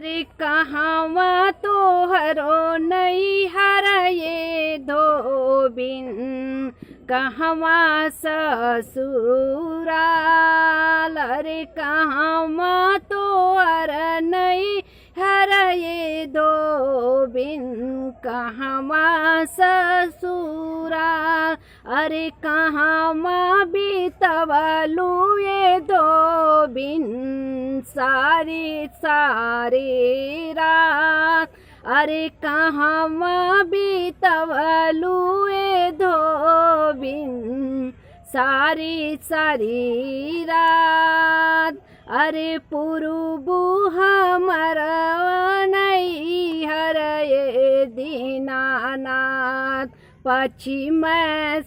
अरे कहवा तोहरो नैहर ये धोबिन, कहवा ससुराल। अरे कहवा तोहर नैहर ये धोबिन, कहवा ससुराल। अरे कहवा बीतवलू ये धोबिन, सारी सारी रात। अरे कहवा बीतवलू ये धोबिन, सारी सारी रात। अरे पुरुबू हमर नैहर ये दीनानाथ, पश्चिम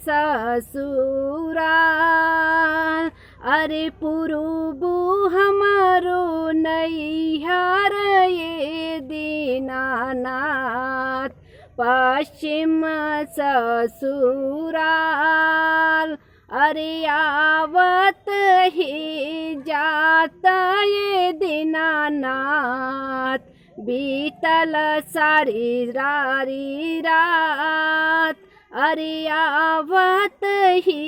ससुराल। अरे पुरुबू हमारो नैहर ये दीनानाथ, पश्चिम ससुराल। अरे आवत ही जात ये दीनानाथ, बीतल सारी रारी रात। अरे आवत ही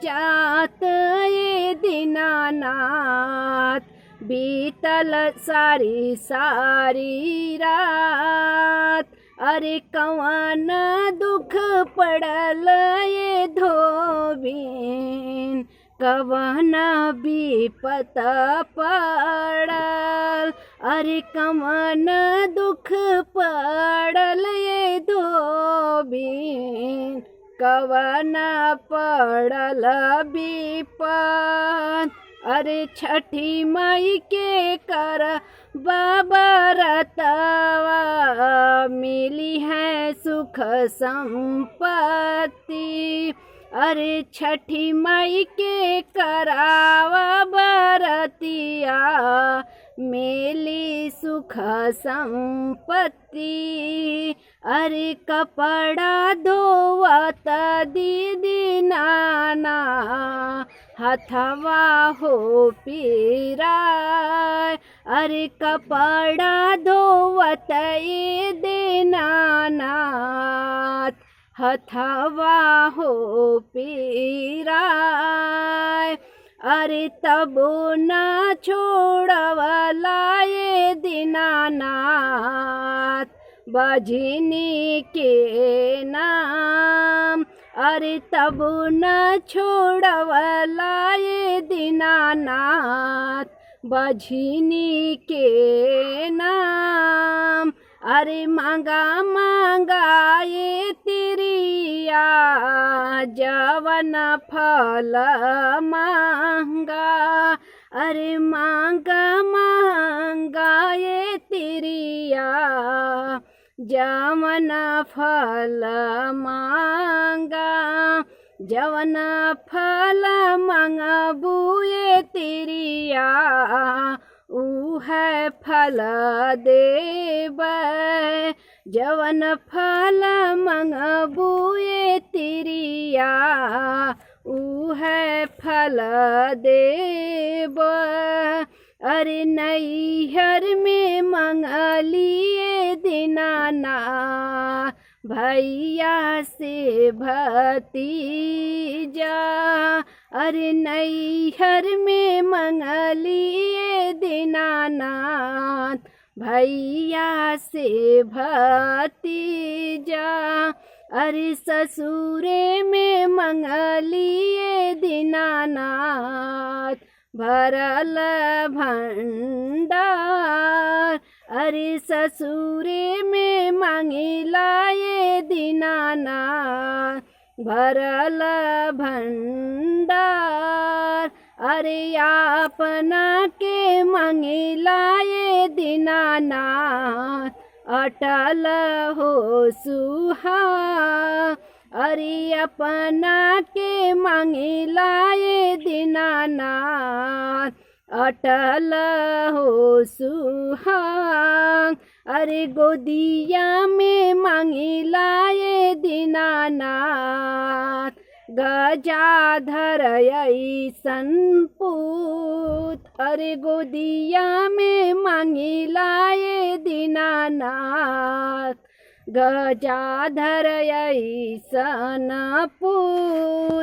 जात ये दीनानाथ, बीतल सारी सारी रात। अरे कवन दुख पड़ल ये धोबिन, कवन विपत पड़ल। अरे कवन दुख पड़ल ये धोबिन, कवन पड़ल विपत। अरे छठी मई के कर बरतवा, मिली है सुख संपत्ति। अरे छठी मई के करावा बरतिया, मिली सुख संपत्ति। अरे कपड़ा धोवत दीदी नाना, हथवा हो पीराय। अरे कपड़ा धोवत ये दीनानाथ, हथवा हो पीराय। अरे तबो न छोड़वला ये दीनानाथ, बजनी के नाम। अरे तबो न छोड़वला ये दीनानाथ, बजनी के नाम। अरे मांगा मांगा ये तिरिया, जवन फल मांगा। अरे मांगा मांगा ये तिरिया, जवन फल मांगा। जवन फल मांगबू ये तिरिया, ऊ है फल देव। जवन फल मंगबू ये तिरिया, ऊ है फल देव। अरे नैहर में मंगलिए दीनानाथ, भैया से भतीजा। अरे नैहर में मंगलिए दीनानाथ, भैया से भतीजा। अरे ससुरे में मंगलिए दीनानाथ, भरल भंडार। अरे ससुरे में मांगिला ये दीनानाथ, भरल भंडार। अरे अपना के मांगिला ये दीनानाथ, अटल हो सुहाग। अरे अपना के मांगिला ये दीनानाथ, अटल हो सुहाग। अरे गोदिया में मांगिला ये दीनानाथ, गजाधर ऐसन पूत, अरे गोदिया में मांगी लाए दीनानाथ, गजाधर ऐसन पूत।